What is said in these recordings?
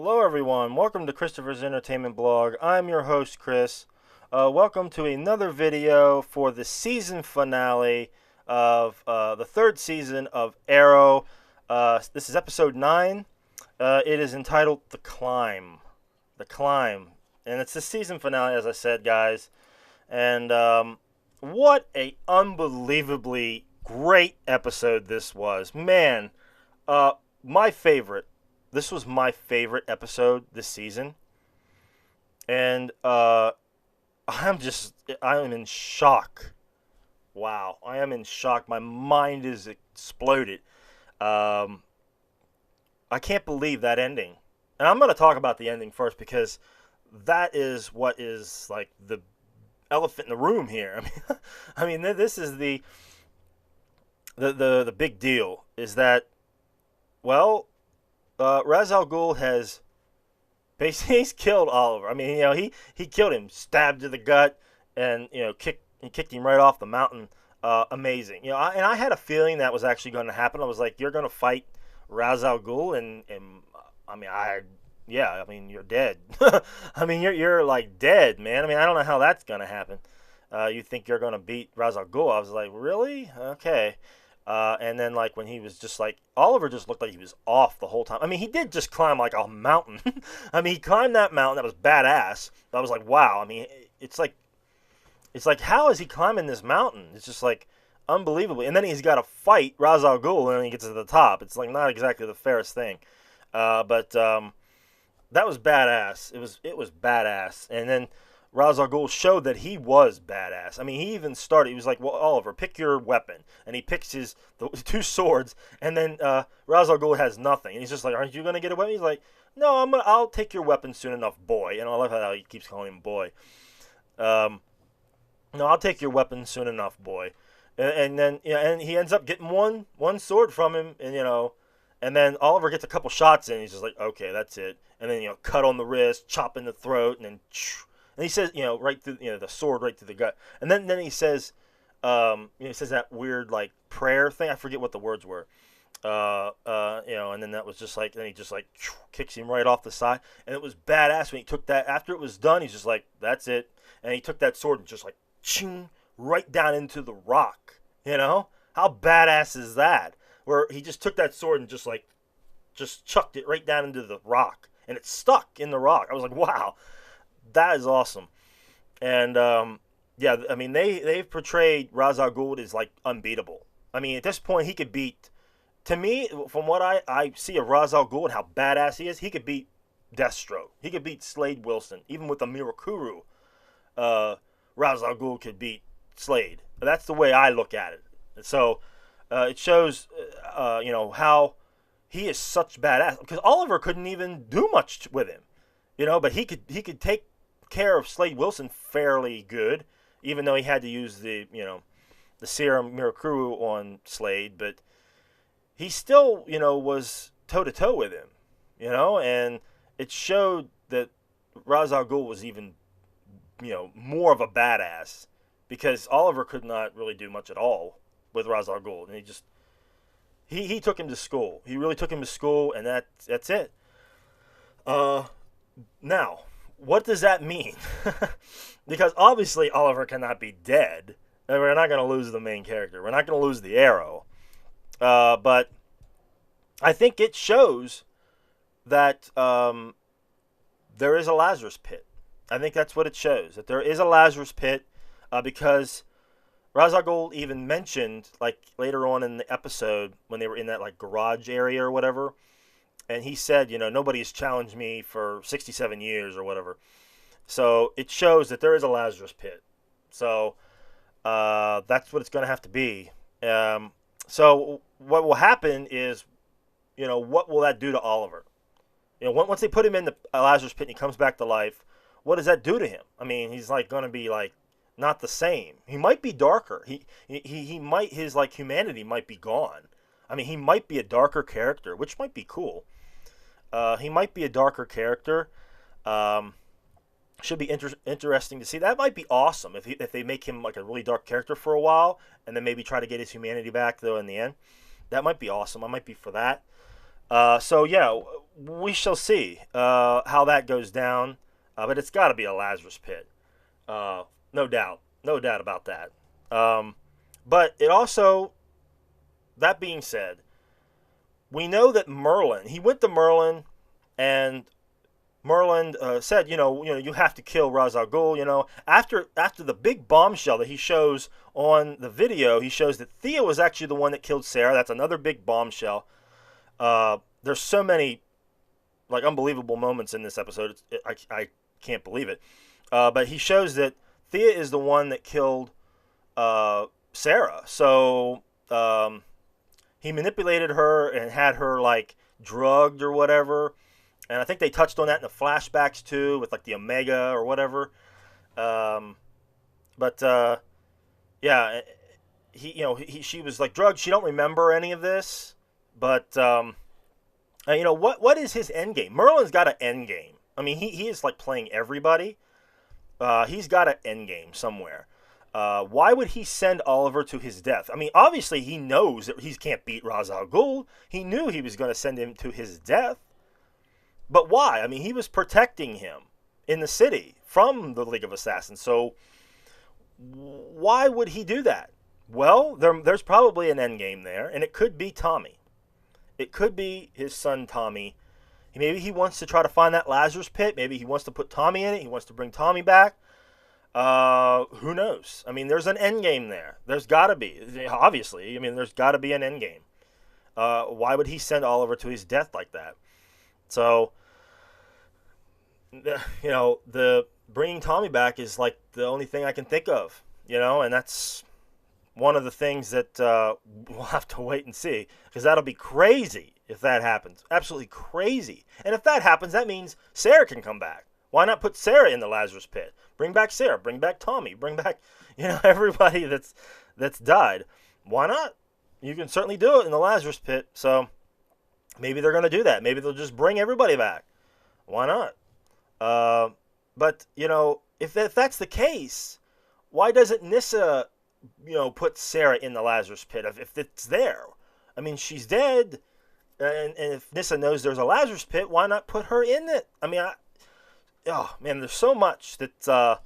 Hello, everyone. Welcome to Christopher's Entertainment Blog. I'm your host, Chris. Welcome to another video for the season finale of the third season of Arrow. This is episode 9. It is entitled The Climb. The Climb. And it's the season finale, as I said, guys. And what a unbelievably great episode this was. Man, my favorite. This was my favorite episode this season. And I am in shock. Wow, I am in shock. My mind is exploded. I can't believe that ending. And I'm going to talk about the ending first because that is what is like the elephant in the room here. I mean, this is the big deal is that, well, Ra's al Ghul has basically he's killed Oliver. I mean, he killed him, stabbed to the gut, and he kicked him right off the mountain. Amazing. And I had a feeling that was actually going to happen. I was like, you're going to fight Ra's al Ghul, and I mean, you're dead. I mean, you're like dead, man. I mean, I don't know how that's going to happen. You think you're going to beat Ra's al Ghul? I was like, really? Okay. And then, like, when he was just like, Oliver just looked like he was off the whole time. I mean, he did just climb like a mountain. I mean, he climbed that mountain. That was badass. I was like, wow. I mean, it's like, how is he climbing this mountain? It's just like unbelievable. And then he's got to fight Ra's al Ghul, and then he gets to the top. It's like not exactly the fairest thing. But that was badass. It was badass. And then Ra's al Ghul showed that he was badass. I mean, he even started. He was like, "Well, Oliver, pick your weapon," and he picks the two swords. And then Ra's al Ghul has nothing, and he's just like, "Aren't you gonna get a weapon?" He's like, "No, I'll take your weapon soon enough, boy." And I love how he keeps calling him boy. No, I'll take your weapon soon enough, boy. And then and he ends up getting one sword from him, and then Oliver gets a couple shots in. And he's just like, "Okay, that's it." And then cut on the wrist, chop in the throat, and then. And he says, right through, the sword right through the gut. And then he says, he says that weird, like, prayer thing. I forget what the words were. And then that was just like, then he just, like, kicks him right off the side. And it was badass when he took that. After it was done, he's just like, that's it. And he took that sword and just, like, ching, right down into the rock. How badass is that? Where he just took that sword and just chucked it right down into the rock. And it stuck in the rock. I was like, wow. That is awesome. And, yeah, I mean, they've portrayed Ra's al Ghul as, like, unbeatable. I mean, at this point, he could beat, to me, from what I see of Ra's al Ghul and how badass he is, he could beat Deathstroke. He could beat Slade Wilson. Even with the Mirakuru, Ra's al Ghul could beat Slade. That's the way I look at it. And so, it shows, how he is such badass. Because Oliver couldn't even do much with him. But he could take care of Slade Wilson fairly good, even though he had to use the serum Mirakuru on Slade, but he still was toe to toe with him, and it showed that Ra's al Ghul was even more of a badass because Oliver could not really do much at all with Ra's al Ghul, and he took him to school. He really took him to school, and that's it. Now, what does that mean? Because obviously Oliver cannot be dead. And we're not going to lose the main character. We're not going to lose the Arrow. But I think it shows that there is a Lazarus pit. I think that's what it shows. That there is a Lazarus pit because Ra's al Ghul even mentioned, like, later on in the episode when they were in that, like, garage area or whatever. And he said, nobody has challenged me for 67 years or whatever. So it shows that there is a Lazarus pit. So that's what it's going to have to be. So what will happen is, what will that do to Oliver? Once they put him in the Lazarus pit and he comes back to life, what does that do to him? I mean, he's like going to be like not the same. He might be darker. He might, his like humanity might be gone. I mean, he might be a darker character, which might be cool. He might be a darker character. Should be interesting to see. That might be awesome if they make him like a really dark character for a while, and then maybe try to get his humanity back though in the end. That might be awesome. I might be for that. So yeah, we shall see how that goes down. But it's got to be a Lazarus pit, no doubt, no doubt about that. Um, but it also, that being said, we know that Merlin. He went to Merlin, and Merlin said, you have to kill Ra's al Ghul. After the big bombshell that he shows on the video, he shows that Thea was actually the one that killed Sarah. That's another big bombshell. There's so many like unbelievable moments in this episode. I can't believe it. But he shows that Thea is the one that killed Sarah. So he manipulated her and had her like drugged or whatever. And I think they touched on that in the flashbacks too, with like the Omega or whatever. But yeah, she was like drugged. She don't remember any of this. But what is his end game? Merlin's got an end game. I mean, he is like playing everybody. He's got an end game somewhere. Why would he send Oliver to his death? I mean, obviously he knows that he can't beat Ra's al Ghul. He knew he was going to send him to his death. But why? I mean, he was protecting him in the city from the League of Assassins. So why would he do that? Well, there's probably an end game there, and it could be Tommy. It could be his son Tommy. Maybe he wants to try to find that Lazarus pit. Maybe he wants to put Tommy in it. He wants to bring Tommy back. Who knows? I mean, there's an end game there. There's got to be. Obviously, I mean, there's got to be an end game. Why would he send Oliver to his death like that? So, the bringing Tommy back is like the only thing I can think of, and that's one of the things that we'll have to wait and see, because that'll be crazy if that happens. Absolutely crazy. And if that happens, that means Sarah can come back. Why not put Sarah in the Lazarus pit? Bring back Sarah. Bring back Tommy. Bring back, everybody that's died. Why not? You can certainly do it in the Lazarus pit. So maybe they're going to do that. Maybe they'll just bring everybody back. Why not? But if that's the case, why doesn't Nyssa, put Sarah in the Lazarus pit if it's there? I mean, she's dead, and if Nyssa knows there's a Lazarus pit, why not put her in it? I mean, oh man, there's so much that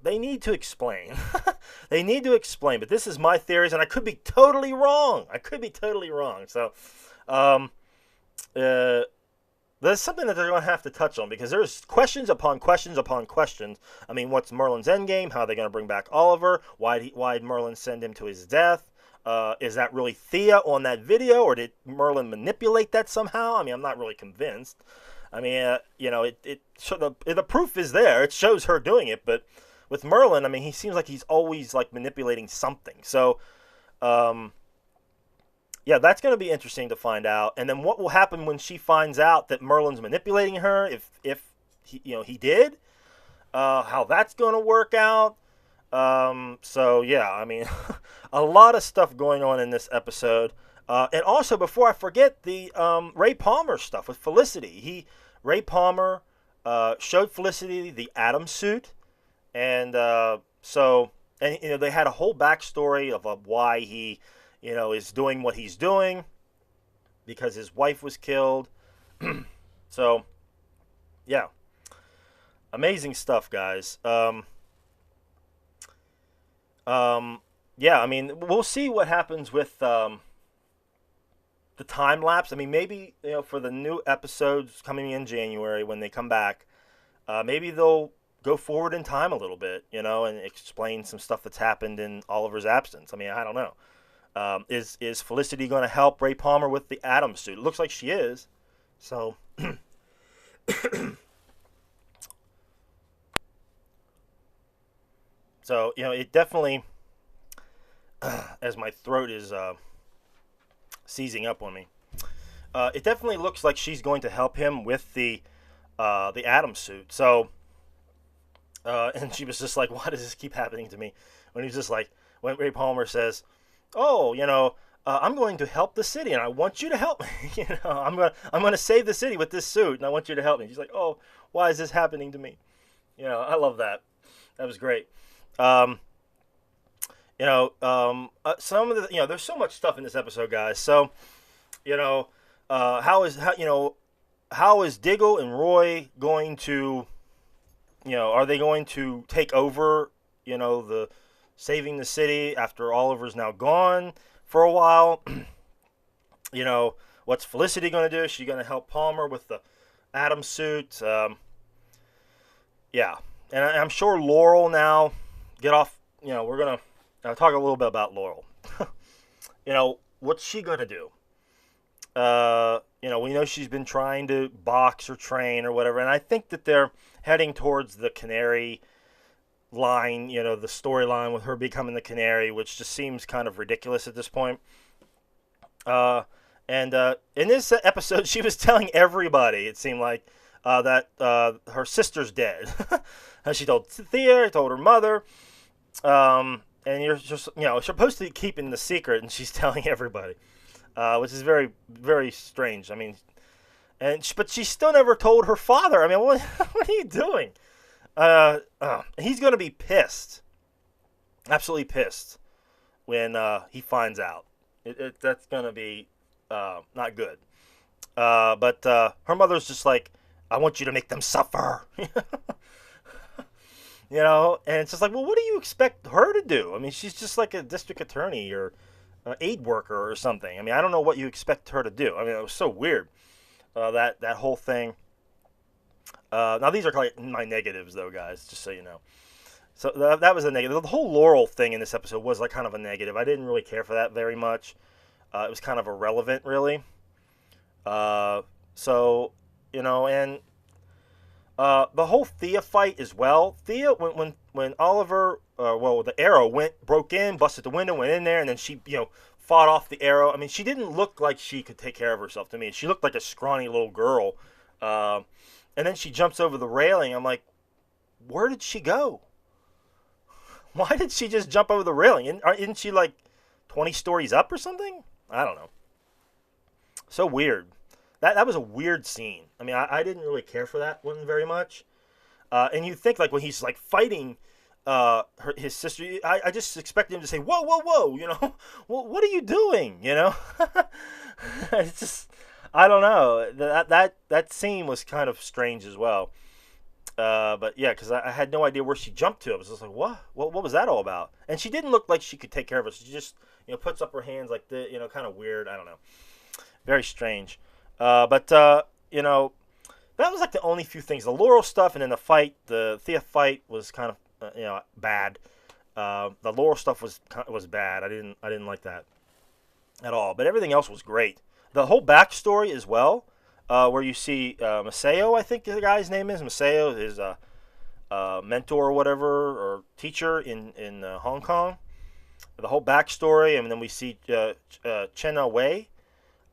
they need to explain. They need to explain, but this is my theories, and I could be totally wrong. So, there's something that they're going to have to touch on, because there's questions upon questions upon questions. I mean, what's Merlin's endgame? How are they going to bring back Oliver? Why'd Merlin send him to his death? Is that really Thea on that video, or did Merlin manipulate that somehow? I mean, I'm not really convinced. I mean, the proof is there. It shows her doing it, but with Merlin, I mean, he seems like he's always like manipulating something. So, yeah, that's going to be interesting to find out. And then what will happen when she finds out that Merlin's manipulating her? If he did, how that's going to work out. So yeah, I mean, a lot of stuff going on in this episode. And also, before I forget, the Ray Palmer stuff with Felicity. Ray Palmer showed Felicity the Atom suit, and they had a whole backstory of why he, is doing what he's doing, because his wife was killed. So, yeah, amazing stuff, guys. Yeah, I mean, we'll see what happens with the time lapse. I mean, maybe, for the new episodes coming in January when they come back, maybe they'll go forward in time a little bit, and explain some stuff that's happened in Oliver's absence. I mean, I don't know. Is Felicity going to help Ray Palmer with the Atom suit? It looks like she is. So, so it definitely, as my throat is seizing up on me, it definitely looks like she's going to help him with the Atom suit. So, and she was just like, "Why does this keep happening to me?" When he's just like, when Ray Palmer says, "Oh, I'm going to help the city, and I want you to help me. I'm gonna save the city with this suit, and I want you to help me." She's like, "Oh, why is this happening to me?" I love that. That was great. Some of the, there's so much stuff in this episode, guys. So, how is Diggle and Roy going to, are they going to take over, the saving the city after Oliver's now gone for a while? you know, what's Felicity going to do? Is she going to help Palmer with the Atom suit? Yeah, and I'm sure Laurel now get off. We're gonna talk a little bit about Laurel. What's she gonna do? We know she's been trying to box or train or whatever, and I think that they're heading towards the Canary line, the storyline with her becoming the Canary, which just seems kind of ridiculous at this point. And in this episode, she was telling everybody, it seemed like, that her sister's dead. She told Thea, told her mother, and you're just, supposed to be keeping the secret, and she's telling everybody, which is very, very strange. I mean, but she still never told her father. I mean, what are you doing? He's going to be pissed, absolutely pissed, when he finds out. That's going to be not good. But her mother's just like, I want you to make them suffer. And it's just like, well, what do you expect her to do? I mean, she's just like a district attorney or aid worker or something. I mean, I don't know what you expect her to do. I mean, it was so weird, that whole thing. Now, these are like my negatives, though, guys, just so you know. So that was a negative. The whole Laurel thing in this episode was like kind of a negative. I didn't really care for that very much. It was kind of irrelevant, really. And the whole Thea fight as well. Thea, when Oliver, the arrow broke in, busted the window, went in there, and then she, fought off the arrow. I mean, she didn't look like she could take care of herself to me. She looked like a scrawny little girl. And then she jumps over the railing. I'm like, where did she go? Why did she just jump over the railing? Isn't she like 20 stories up or something? I don't know. So weird. That was a weird scene. I mean, I didn't really care for that one very much. And you think, like, when he's, like, fighting his sister, I just expected him to say, whoa, whoa, whoa, well, what are you doing, It's just, I don't know. That scene was kind of strange as well. But, yeah, because I had no idea where she jumped to. I was just like, what? What was that all about? And she didn't look like she could take care of us. She just, puts up her hands like this, kind of weird. I don't know. Very strange. But that was like the only few things. The Laurel stuff and then the Thea fight was kind of, bad. The Laurel stuff was bad. I didn't like that at all. But everything else was great. The whole backstory as well, where you see Maceo, I think the guy's name is. Maceo, his mentor or whatever, or teacher in Hong Kong. The whole backstory, and then we see Chena Wei.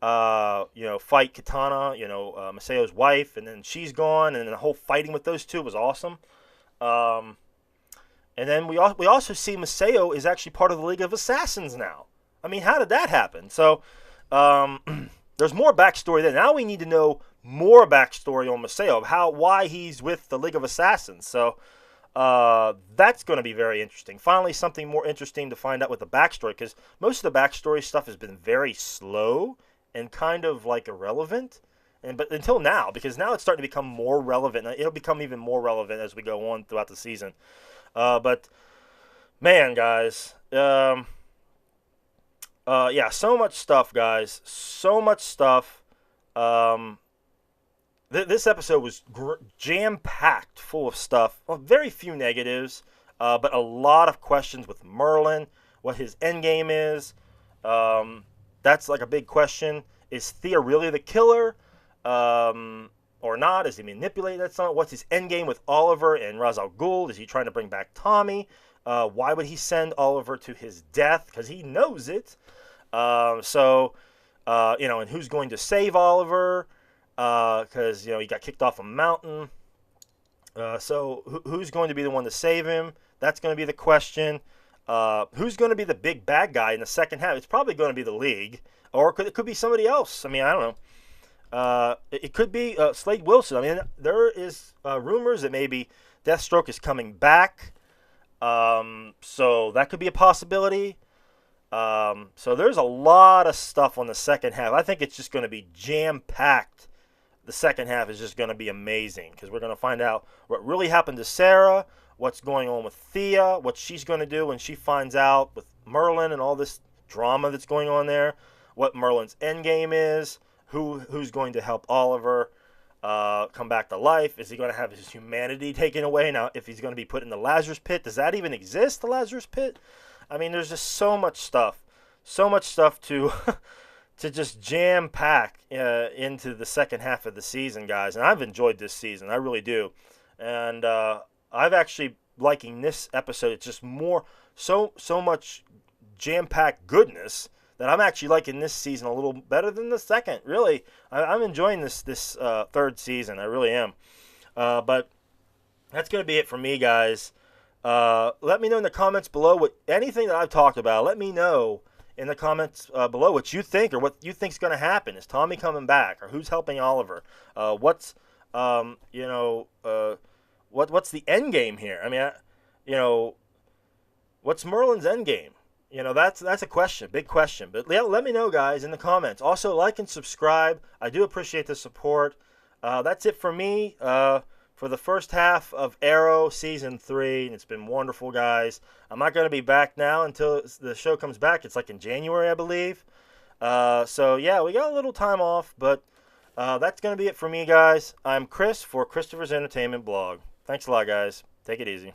Fight Katana, Maceo's wife, and then she's gone, and then the whole fighting with those two was awesome. And then we also see Maceo is actually part of the League of Assassins now. I mean, how did that happen? So, there's more backstory there. Now we need to know more backstory on Maceo, why he's with the League of Assassins. So, that's going to be very interesting. Finally, something more interesting to find out with the backstory, because most of the backstory stuff has been very slow and kind of like irrelevant, but until now, because now it's starting to become more relevant. It'll become even more relevant as we go on throughout the season. But man, guys, yeah, so much stuff, guys, so much stuff. This episode was jam-packed full of stuff. Well, very few negatives, but a lot of questions with Merlin, what his endgame is. That's like a big question. Is Thea really the killer or not? Is he manipulating that son? What's his endgame with Oliver and Ra's al Ghul? Is he trying to bring back Tommy? Why would he send Oliver to his death? Because he knows it. And who's going to save Oliver? Because, he got kicked off a mountain. So who's going to be the one to save him? That's going to be the question. Who's going to be the big bad guy in the second half? It's probably going to be the League, or it could be somebody else. I mean, I don't know. It could be Slade Wilson. I mean, there is rumors that maybe Deathstroke is coming back, so that could be a possibility. So there's a lot of stuff on the second half. I think it's just going to be jam-packed. The second half is just going to be amazing because we're going to find out what really happened to Sarah, what's going on with Thea, what she's going to do when she finds out with Merlin and all this drama that's going on there, what Merlin's endgame is, who's going to help Oliver come back to life. Is he going to have his humanity taken away? Now, if he's going to be put in the Lazarus pit, does that even exist, the Lazarus pit? I mean, there's just so much stuff to to just jam pack into the second half of the season, guys. And I've enjoyed this season, I really do. And I've actually liking this episode. It's just so much jam packed goodness that I'm actually liking this season a little better than the second. Really, I'm enjoying this third season. I really am. But that's gonna be it for me, guys. Let me know in the comments below what anything that I've talked about. Let me know in the comments below what you think or what you think's going to happen. Is Tommy coming back or who's helping Oliver? What's what's the end game here? I mean, what's Merlin's end game? That's a question, big question. But let me know, guys, in the comments. Also, like and subscribe. I do appreciate the support. That's it for me. For the first half of Arrow Season 3. And it's been wonderful, guys. I'm not going to be back now until the show comes back. It's like in January, I believe. So, yeah, we got a little time off. But that's going to be it for me, guys. I'm Chris for Christopher's Entertainment Blog. Thanks a lot, guys. Take it easy.